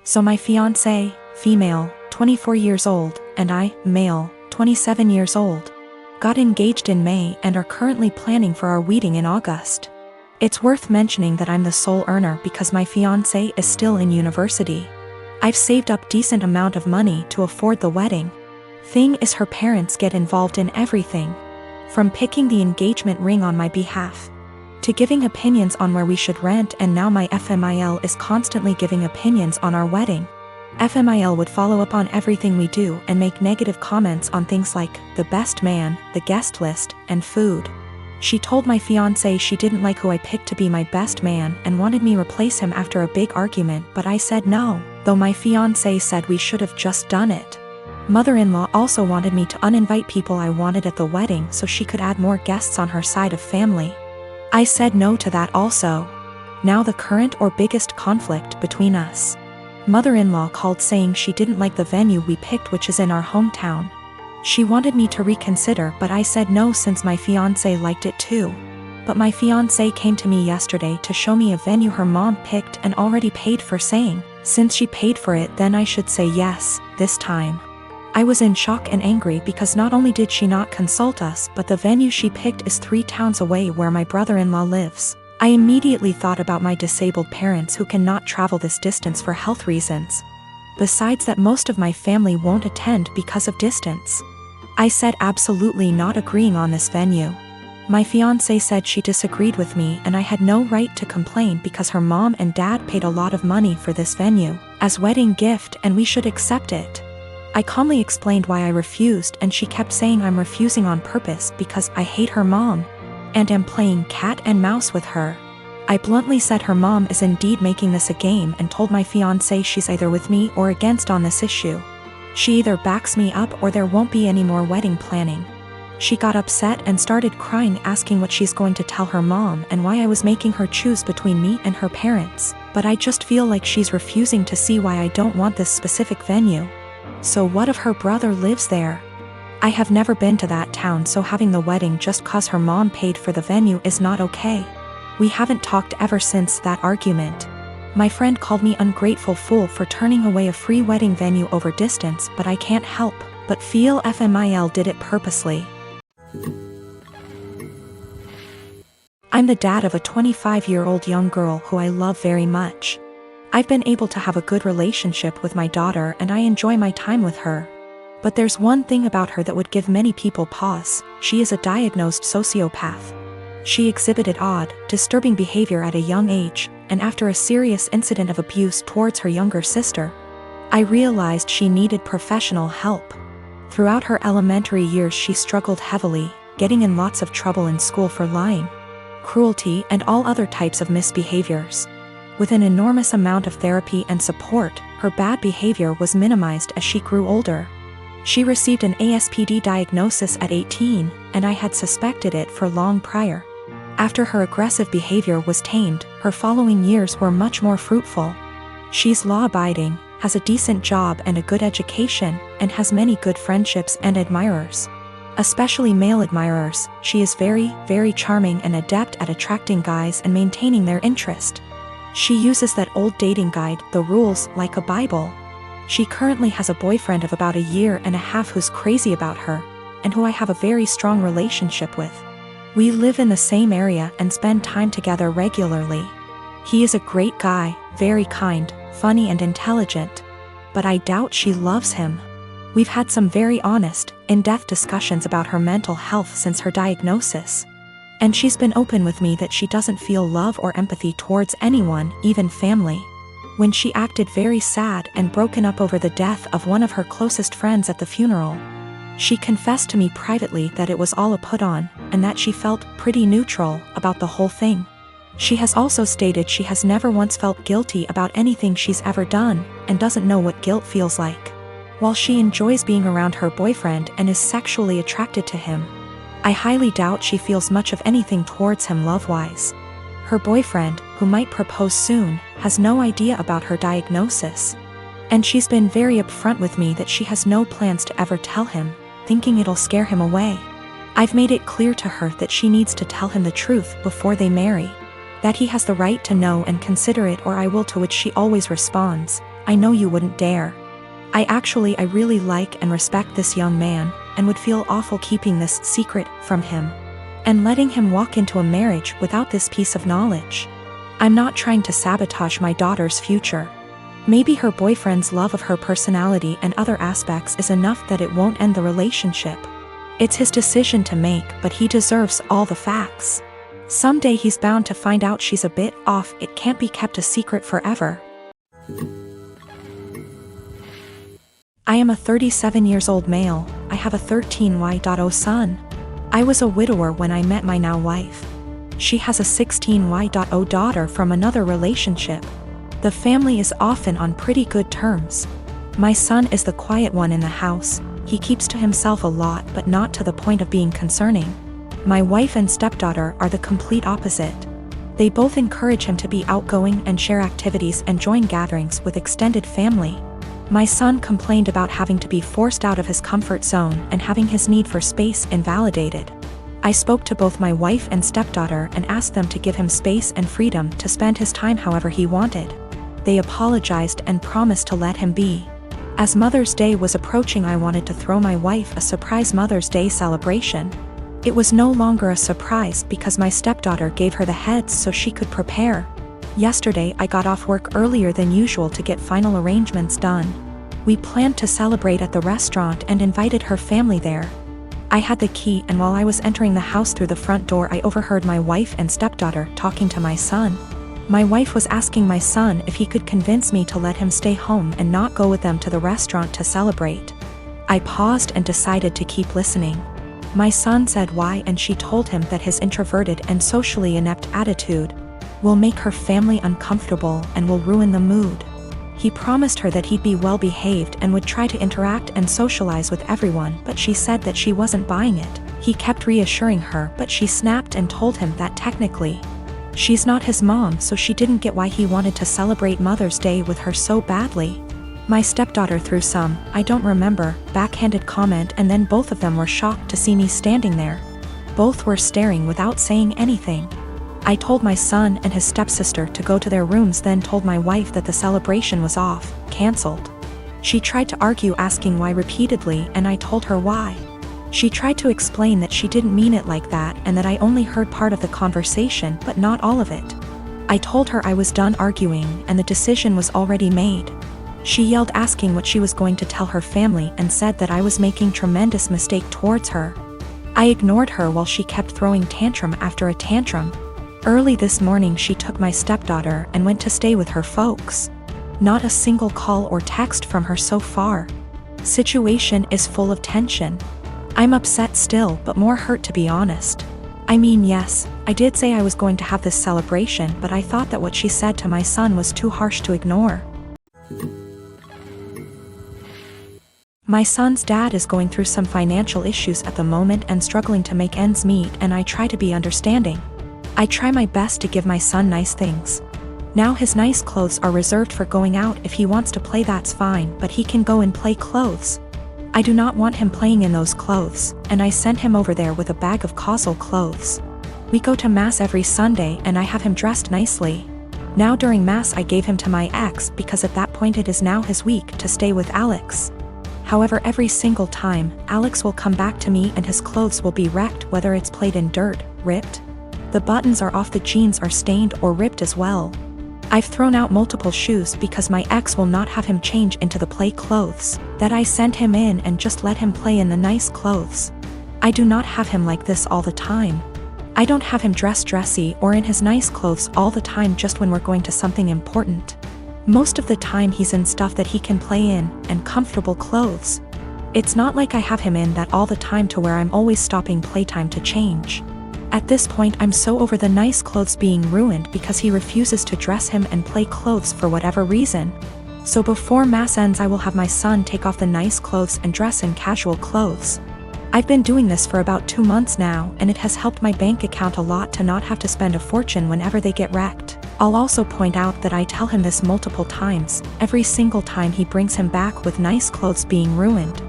So my fiancé, female, 24 years old, and I, male, 27 years old, got engaged in May and are currently planning for our wedding in August. It's worth mentioning that I'm the sole earner because my fiancé is still in university. I've saved up decent amount of money to afford the wedding. Thing is, her parents get involved in everything, from picking the engagement ring on my behalf, to giving opinions on where we should rent, and now my FMIL is constantly giving opinions on our wedding. FMIL would follow up on everything we do and make negative comments on things like the best man, the guest list, and food. She told my fiancé she didn't like who I picked to be my best man and wanted me replace him after a big argument, but I said no, though my fiancé said we should have just done it. Mother-in-law also wanted me to uninvite people I wanted at the wedding so she could add more guests on her side of family. I said no to that also. Now the current or biggest conflict between us. Mother-in-law called saying she didn't like the venue we picked, which is in our hometown. She wanted me to reconsider, but I said no since my fiancé liked it too. But my fiancé came to me yesterday to show me a venue her mom picked and already paid for, saying, since she paid for it then I should say yes, this time. I was in shock and angry because not only did she not consult us, but the venue she picked is 3 towns away where my brother-in-law lives. I immediately thought about my disabled parents who cannot travel this distance for health reasons. Besides that, most of my family won't attend because of distance. I said absolutely not, agreeing on this venue. My fiancé said she disagreed with me and I had no right to complain because her mom and dad paid a lot of money for this venue as wedding gift and we should accept it. I calmly explained why I refused, and she kept saying I'm refusing on purpose because I hate her mom and am playing cat and mouse with her. I bluntly said her mom is indeed making this a game and told my fiancé she's either with me or against on this issue. She either backs me up or there won't be any more wedding planning. She got upset and started crying, asking what she's going to tell her mom and why I was making her choose between me and her parents, but I just feel like she's refusing to see why I don't want this specific venue. So what if her brother lives there? I have never been to that town, so having the wedding just cause her mom paid for the venue is not okay. We haven't talked ever since that argument. My friend called me ungrateful fool for turning away a free wedding venue over distance, but I can't help but feel FMIL did it purposely. I'm the dad of a 25-year-old young girl who I love very much. I've been able to have a good relationship with my daughter and I enjoy my time with her. But there's one thing about her that would give many people pause: she is a diagnosed sociopath. She exhibited odd, disturbing behavior at a young age, and after a serious incident of abuse towards her younger sister, I realized she needed professional help. Throughout her elementary years she struggled heavily, getting in lots of trouble in school for lying, cruelty, and all other types of misbehaviors. With an enormous amount of therapy and support, her bad behavior was minimized as she grew older. She received an ASPD diagnosis at 18, and I had suspected it for long prior. After her aggressive behavior was tamed, her following years were much more fruitful. She's law-abiding, has a decent job and a good education, and has many good friendships and admirers. Especially male admirers. She is very, very charming and adept at attracting guys and maintaining their interest. She uses that old dating guide, The Rules, like a Bible. She currently has a boyfriend of about 1.5 years who's crazy about her, and who I have a very strong relationship with. We live in the same area and spend time together regularly. He is a great guy, very kind, funny and intelligent. But I doubt she loves him. We've had some very honest, in-depth discussions about her mental health since her diagnosis. And she's been open with me that she doesn't feel love or empathy towards anyone, even family. When she acted very sad and broken up over the death of one of her closest friends at the funeral, she confessed to me privately that it was all a put-on, and that she felt pretty neutral about the whole thing. She has also stated she has never once felt guilty about anything she's ever done, and doesn't know what guilt feels like. While she enjoys being around her boyfriend and is sexually attracted to him, I highly doubt she feels much of anything towards him love-wise. Her boyfriend, who might propose soon, has no idea about her diagnosis. And she's been very upfront with me that she has no plans to ever tell him, thinking it'll scare him away. I've made it clear to her that she needs to tell him the truth before they marry, that he has the right to know and consider it, or I will, to which she always responds, I know you wouldn't dare. I really like and respect this young man, and would feel awful keeping this secret from him. And letting him walk into a marriage without this piece of knowledge. I'm not trying to sabotage my daughter's future. Maybe her boyfriend's love of her personality and other aspects is enough that it won't end the relationship. It's his decision to make, but he deserves all the facts. Someday he's bound to find out she's a bit off. It can't be kept a secret forever. I am a 37 years old male. I have a 13-year-old son. I was a widower when I met my now wife. She has a 16-year-old daughter from another relationship. The family is often on pretty good terms. My son is the quiet one in the house. He keeps to himself a lot, but not to the point of being concerning. My wife and stepdaughter are the complete opposite. They both encourage him to be outgoing and share activities and join gatherings with extended family. My son complained about having to be forced out of his comfort zone and having his need for space invalidated. I spoke to both my wife and stepdaughter and asked them to give him space and freedom to spend his time however he wanted. They apologized and promised to let him be. As Mother's Day was approaching, I wanted to throw my wife a surprise Mother's Day celebration. It was no longer a surprise because my stepdaughter gave her the heads so she could prepare. Yesterday I got off work earlier than usual to get final arrangements done. We planned to celebrate at the restaurant and invited her family there. I had the key, and while I was entering the house through the front door, I overheard my wife and stepdaughter talking to my son. My wife was asking my son if he could convince me to let him stay home and not go with them to the restaurant to celebrate. I paused and decided to keep listening. My son said why, and she told him that his introverted and socially inept attitude will make her family uncomfortable and will ruin the mood. He promised her that he'd be well behaved and would try to interact and socialize with everyone, but she said that she wasn't buying it. He kept reassuring her, but she snapped and told him that technically she's not his mom, so she didn't get why he wanted to celebrate Mother's Day with her so badly. My stepdaughter threw some, I don't remember, backhanded comment, and then both of them were shocked to see me standing there. Both were staring without saying anything. I told my son and his stepsister to go to their rooms, then told my wife that the celebration was off, cancelled. She tried to argue, asking why repeatedly, and I told her why. She tried to explain that she didn't mean it like that and that I only heard part of the conversation but not all of it. I told her I was done arguing and the decision was already made. She yelled, asking what she was going to tell her family, and said that I was making tremendous mistake towards her. I ignored her while she kept throwing tantrum after a tantrum. Early this morning she took my stepdaughter and went to stay with her folks. Not a single call or text from her so far. Situation is full of tension. I'm upset still, but more hurt, to be honest. I mean, yes, I did say I was going to have this celebration, but I thought that what she said to my son was too harsh to ignore. My son's dad is going through some financial issues at the moment and struggling to make ends meet, and I try to be understanding. I try my best to give my son nice things. Now his nice clothes are reserved for going out. If he wants to play, that's fine, but he can go and play clothes. I do not want him playing in those clothes, and I sent him over there with a bag of causal clothes. We go to Mass every Sunday and I have him dressed nicely. Now during Mass I gave him to my ex because at that point it is now his week to stay with Alex. However, every single time, Alex will come back to me and his clothes will be wrecked, whether it's played in dirt, ripped. The buttons are off, the jeans are stained or ripped as well. I've thrown out multiple shoes because my ex will not have him change into the play clothes that I sent him in and just let him play in the nice clothes. I do not have him like this all the time. I don't have him dressed dressy or in his nice clothes all the time, just when we're going to something important. Most of the time he's in stuff that he can play in and comfortable clothes. It's not like I have him in that all the time to where I'm always stopping playtime to change. At this point I'm so over the nice clothes being ruined because he refuses to dress him and play clothes for whatever reason. So before Mass ends I will have my son take off the nice clothes and dress in casual clothes. I've been doing this for about 2 months now, and it has helped my bank account a lot to not have to spend a fortune whenever they get wrecked. I'll also point out that I tell him this multiple times, every single time he brings him back with nice clothes being ruined.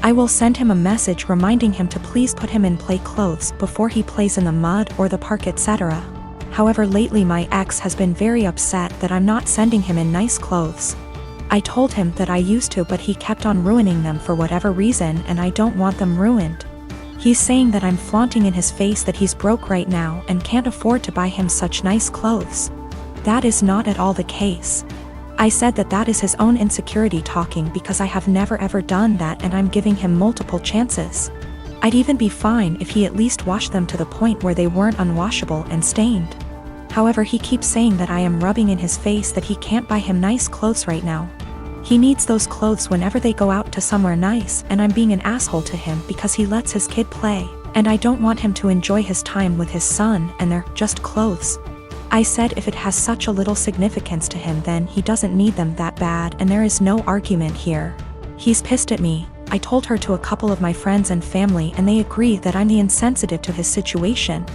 I will send him a message reminding him to please put him in play clothes before he plays in the mud or the park, etc. However, lately my ex has been very upset that I'm not sending him in nice clothes. I told him that I used to, but he kept on ruining them for whatever reason, and I don't want them ruined. He's saying that I'm flaunting in his face that he's broke right now and can't afford to buy him such nice clothes. That is not at all the case. I said that that is his own insecurity talking, because I have never ever done that, and I'm giving him multiple chances. I'd even be fine if he at least washed them to the point where they weren't unwashable and stained. However, he keeps saying that I am rubbing in his face that he can't buy him nice clothes right now. He needs those clothes whenever they go out to somewhere nice, and I'm being an asshole to him because he lets his kid play, and I don't want him to enjoy his time with his son, and they're just clothes. I said if it has such a little significance to him, then he doesn't need them that bad, and there is no argument here. He's pissed at me. I told her to a couple of my friends and family, and they agree that I'm the insensitive to his situation,